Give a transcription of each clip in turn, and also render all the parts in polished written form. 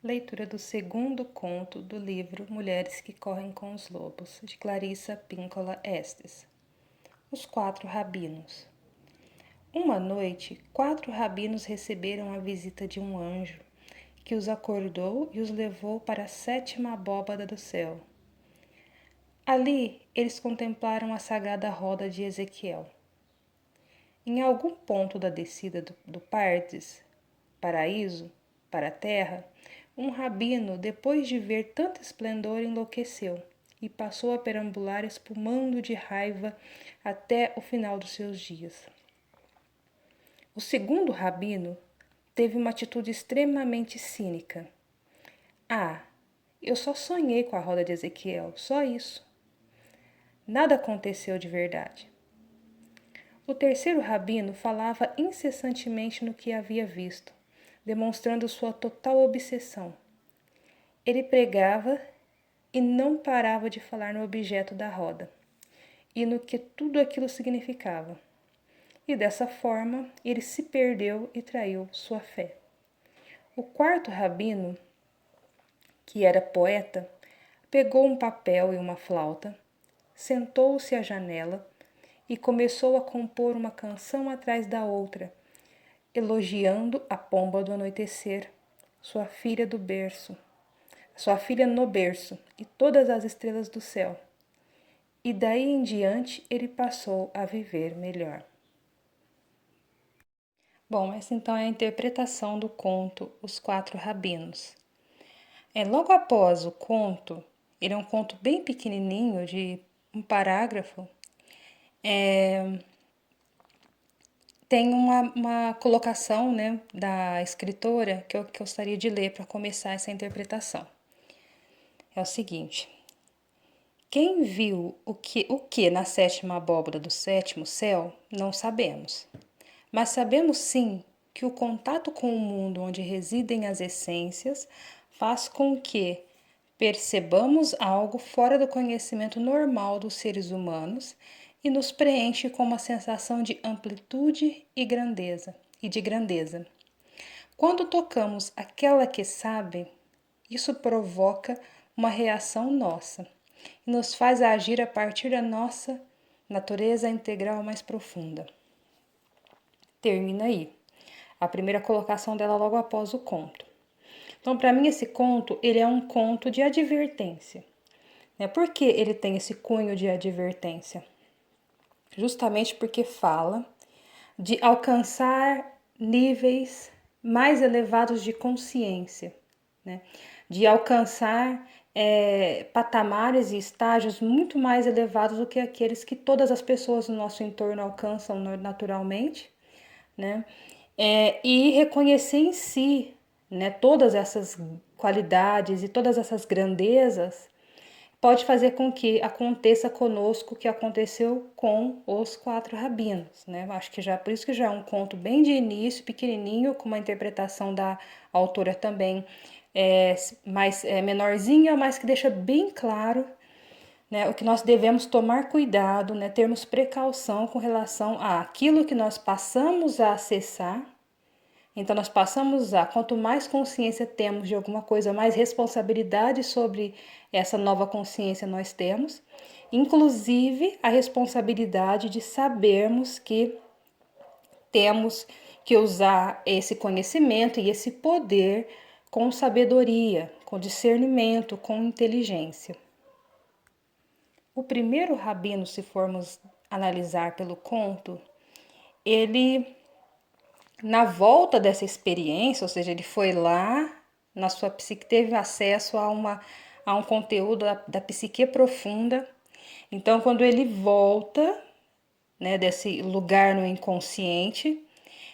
Leitura do segundo conto do livro Mulheres que Correm com os Lobos, de Clarissa Pinkola Estes. Os 4 rabinos. Uma noite, 4 rabinos receberam a visita de um anjo, que os acordou e os levou para a 7ª abóbada do céu. Ali, eles contemplaram a sagrada roda de Ezequiel. Em algum ponto da descida do Pardes, paraíso, para a terra, um rabino, depois de ver tanto esplendor, enlouqueceu e passou a perambular espumando de raiva até o final dos seus dias. O segundo rabino teve uma atitude extremamente cínica. Eu só sonhei com a roda de Ezequiel, só isso. Nada aconteceu de verdade. O terceiro rabino falava incessantemente no que havia visto, demonstrando sua total obsessão. Ele pregava e não parava de falar no objeto da roda e no que tudo aquilo significava. E dessa forma, ele se perdeu e traiu sua fé. O quarto rabino, que era poeta, pegou um papel e uma flauta, sentou-se à janela e começou a compor uma canção atrás da outra, elogiando a pomba do anoitecer, sua filha no berço e todas as estrelas do céu. E daí em diante ele passou a viver melhor. Bom, essa então é a interpretação do conto Os 4 Rabinos. Logo após o conto, ele é um conto bem pequenininho, de um parágrafo, tem uma colocação, né, da escritora que eu gostaria de ler para começar essa interpretação. É o seguinte: quem viu o que na 7ª abóbada do 7º céu, não sabemos. Mas sabemos sim que o contato com o mundo onde residem as essências faz com que percebamos algo fora do conhecimento normal dos seres humanos e nos preenche com uma sensação de amplitude e de grandeza. Quando tocamos aquela que sabe, isso provoca uma reação nossa e nos faz agir a partir da nossa natureza integral mais profunda. Termina aí a primeira colocação dela logo após o conto. Então, para mim, esse conto, ele é um conto de advertência. Por que ele tem esse cunho de advertência? Justamente porque fala de alcançar níveis mais elevados de consciência, né? De alcançar patamares e estágios muito mais elevados do que aqueles que todas as pessoas no nosso entorno alcançam naturalmente, né? E reconhecer em si, né, todas essas qualidades e todas essas grandezas pode fazer com que aconteça conosco o que aconteceu com os 4 rabinos, né? Acho que por isso que já é um conto bem de início, pequenininho, com uma interpretação da autora também menorzinha, mas que deixa bem claro, né, o que nós devemos tomar cuidado, né, termos precaução com relação àquilo que nós passamos a acessar. Então, nós passamos quanto mais consciência temos de alguma coisa, mais responsabilidade sobre essa nova consciência nós temos, inclusive a responsabilidade de sabermos que temos que usar esse conhecimento e esse poder com sabedoria, com discernimento, com inteligência. O primeiro rabino, se formos analisar pelo conto, ele, na volta dessa experiência, ou seja, ele foi lá na sua psique, teve acesso a um conteúdo da psique profunda. Então, quando ele volta, né, desse lugar no inconsciente,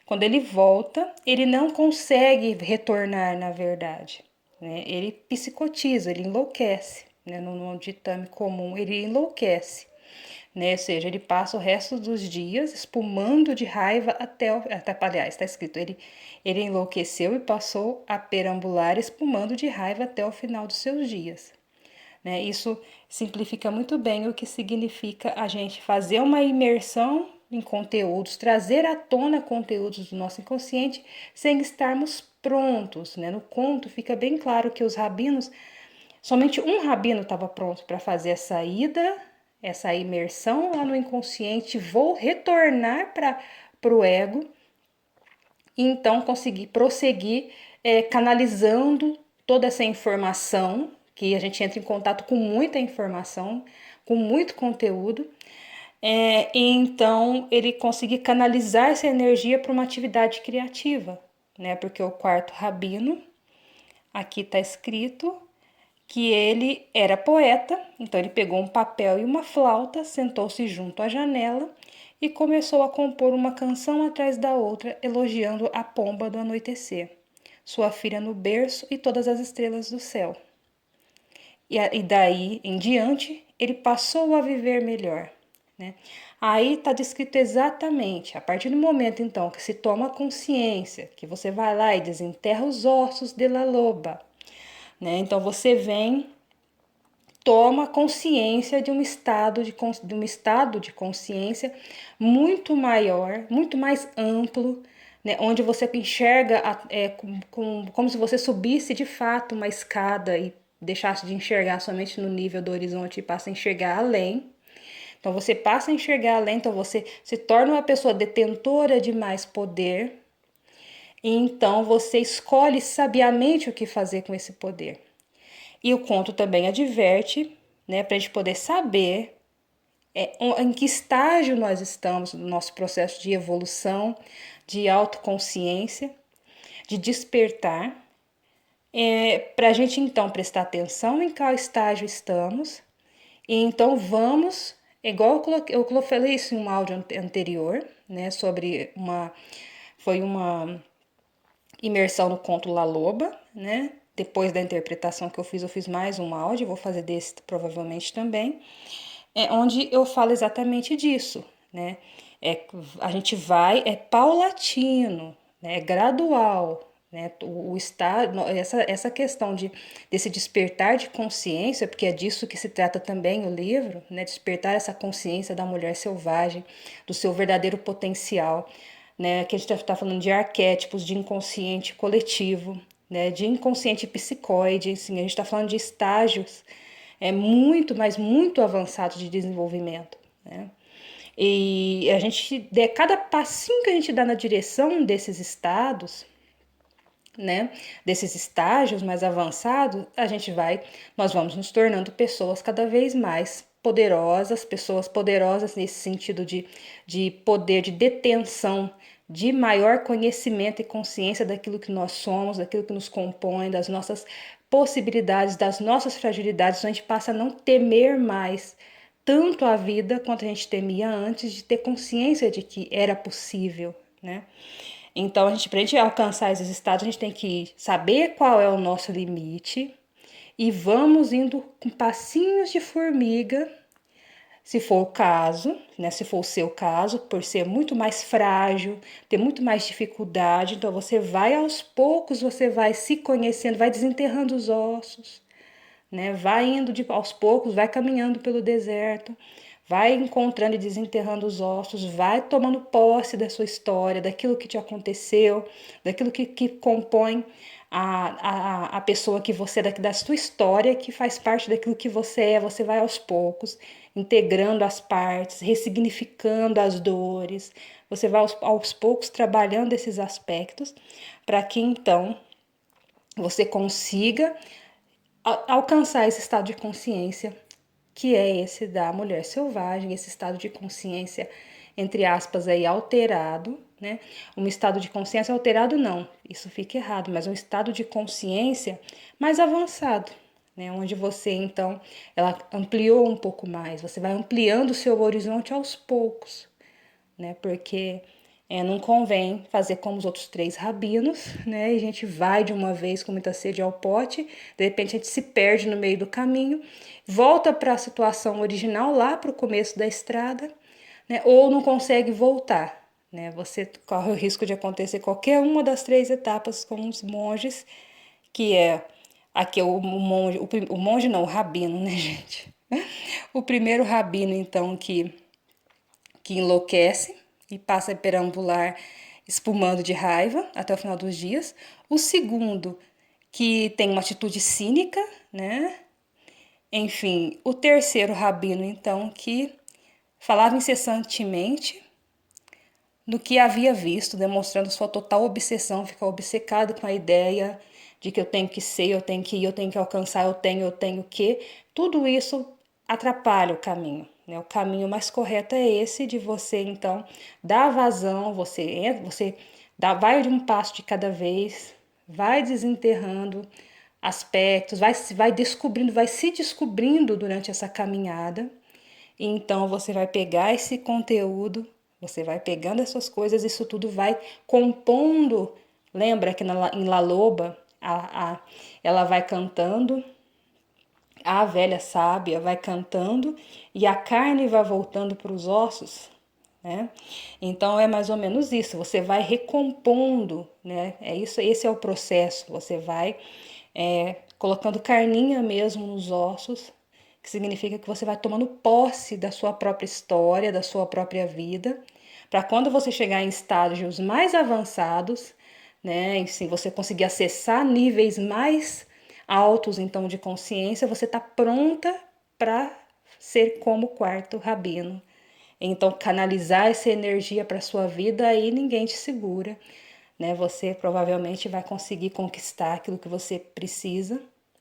quando ele volta, ele não consegue retornar, na verdade, né? Ele psicotiza, ele enlouquece, né? No ditame comum, ele enlouquece, né? Ou seja, ele passa o resto dos dias espumando de raiva aliás, está escrito, ele enlouqueceu e passou a perambular espumando de raiva até o final dos seus dias, né? Isso simplifica muito bem o que significa a gente fazer uma imersão em conteúdos, trazer à tona conteúdos do nosso inconsciente sem estarmos prontos, né? No conto fica bem claro que os rabinos, somente um rabino estava pronto para fazer a saída, essa imersão lá no inconsciente, vou retornar para o ego, e então conseguir prosseguir canalizando toda essa informação, que a gente entra em contato com muita informação, com muito conteúdo, e então ele conseguir canalizar essa energia para uma atividade criativa, né? Porque o quarto rabino, aqui está escrito que ele era poeta, então ele pegou um papel e uma flauta, sentou-se junto à janela e começou a compor uma canção atrás da outra, elogiando a pomba do anoitecer, sua filha no berço e todas as estrelas do céu. E daí em diante, ele passou a viver melhor, né? Aí está descrito exatamente, a partir do momento então que se toma consciência, que você vai lá e desenterra os ossos de la loba, né? Então você vem, toma consciência de um estado de consciência muito maior, muito mais amplo, né? Onde você enxerga como se você subisse de fato uma escada e deixasse de enxergar somente no nível do horizonte e passa a enxergar além. Então você passa a enxergar além, então você se torna uma pessoa detentora de mais poder, e então você escolhe sabiamente o que fazer com esse poder. E o conto também adverte, né, para a gente poder saber em que estágio nós estamos no nosso processo de evolução, de autoconsciência, de despertar, para a gente então prestar atenção em qual estágio estamos, e então vamos, igual eu falei isso em um áudio anterior, né, sobre foi uma imersão no conto La Loba, né? Depois da interpretação que eu fiz mais um áudio, vou fazer desse provavelmente também, onde eu falo exatamente disso, né? A gente vai, é paulatino, né? É gradual, né? O estado, essa questão desse despertar de consciência, porque é disso que se trata também o livro, né? Despertar essa consciência da mulher selvagem, do seu verdadeiro potencial, né? Que a gente está falando de arquétipos, de inconsciente coletivo, né? De inconsciente psicoide, assim, a gente está falando de estágios muito, mas muito avançados de desenvolvimento, né? E a gente, cada passinho que a gente dá na direção desses estados, né, desses estágios mais avançados, nós vamos nos tornando pessoas cada vez mais poderosas, pessoas poderosas nesse sentido de poder de detenção, de maior conhecimento e consciência daquilo que nós somos, daquilo que nos compõe, das nossas possibilidades, das nossas fragilidades. Então a gente passa a não temer mais tanto a vida quanto a gente temia antes, de ter consciência de que era possível, né? Então, pra gente alcançar esses estados, a gente tem que saber qual é o nosso limite e vamos indo com passinhos de formiga, se for o caso, né? Se for o seu caso, por ser muito mais frágil, ter muito mais dificuldade, então você vai aos poucos, você vai se conhecendo, vai desenterrando os ossos, né? Vai indo aos poucos, vai caminhando pelo deserto, vai encontrando e desenterrando os ossos, vai tomando posse da sua história, daquilo que te aconteceu, daquilo que compõe a pessoa que você é, da sua história, que faz parte daquilo que você é. Você vai aos poucos, integrando as partes, ressignificando as dores, você vai aos poucos trabalhando esses aspectos, para que então você consiga alcançar esse estado de consciência, que é esse da mulher selvagem, esse estado de consciência, entre aspas, aí, alterado, né? Um estado de consciência alterado, não, isso fica errado, mas um estado de consciência mais avançado, né? Onde você, então, ela ampliou um pouco mais, você vai ampliando o seu horizonte aos poucos, né? Porque não convém fazer como os outros três rabinos, né? E a gente vai de uma vez com muita sede ao pote, de repente a gente se perde no meio do caminho, volta para a situação original, lá para o começo da estrada, né? Ou não consegue voltar, né? Você corre o risco de acontecer qualquer uma das três etapas com os monges, que é aqui o monge não, o rabino, né, gente? O primeiro rabino, então, que que enlouquece e passa a perambular espumando de raiva até o final dos dias. O segundo, que tem uma atitude cínica, né? Enfim, o terceiro rabino, então, que falava incessantemente no que havia visto, demonstrando sua total obsessão, ficar obcecado com a ideia de que eu tenho que ser, eu tenho que ir, eu tenho que alcançar, eu tenho que. Tudo isso atrapalha o caminho, né? O caminho mais correto é esse de você, então, dar vazão, você vai de um passo de cada vez, vai desenterrando aspectos, vai descobrindo, vai se descobrindo durante essa caminhada. E então você vai pegar esse conteúdo, você vai pegando essas coisas, isso tudo vai compondo. Lembra que em La Loba ela vai cantando, a velha sábia vai cantando e a carne vai voltando para os ossos, né? Então é mais ou menos isso. Você vai recompondo, né? É isso, esse é o processo. Você vai colocando carninha mesmo nos ossos, que significa que você vai tomando posse da sua própria história, da sua própria vida, para quando você chegar em estágios mais avançados, né, e se você conseguir acessar níveis mais altos então de consciência, você está pronta para ser como o quarto rabino. Então, canalizar essa energia para sua vida, aí ninguém te segura, né? Você provavelmente vai conseguir conquistar aquilo que você precisa,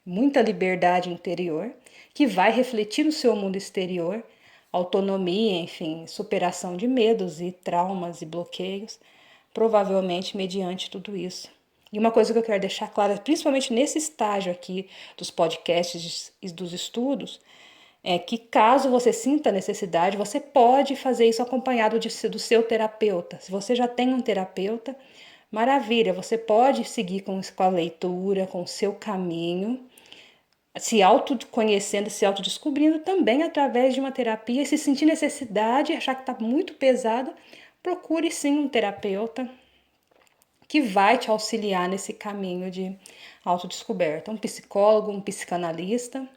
muita liberdade interior, que vai refletir no seu mundo exterior, autonomia, enfim, superação de medos e traumas e bloqueios, provavelmente mediante tudo isso. E uma coisa que eu quero deixar clara, principalmente nesse estágio aqui dos podcasts e dos estudos, é que caso você sinta necessidade, você pode fazer isso acompanhado do seu terapeuta. Se você já tem um terapeuta, maravilha, você pode seguir com a leitura, com o seu caminho, se autoconhecendo, se autodescobrindo também através de uma terapia. E se sentir necessidade, achar que está muito pesado, procure sim um terapeuta que vai te auxiliar nesse caminho de autodescoberta. Um psicólogo, um psicanalista,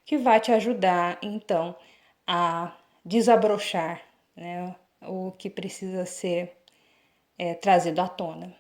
que vai te ajudar, então, a desabrochar, né, o que precisa ser trazido à tona.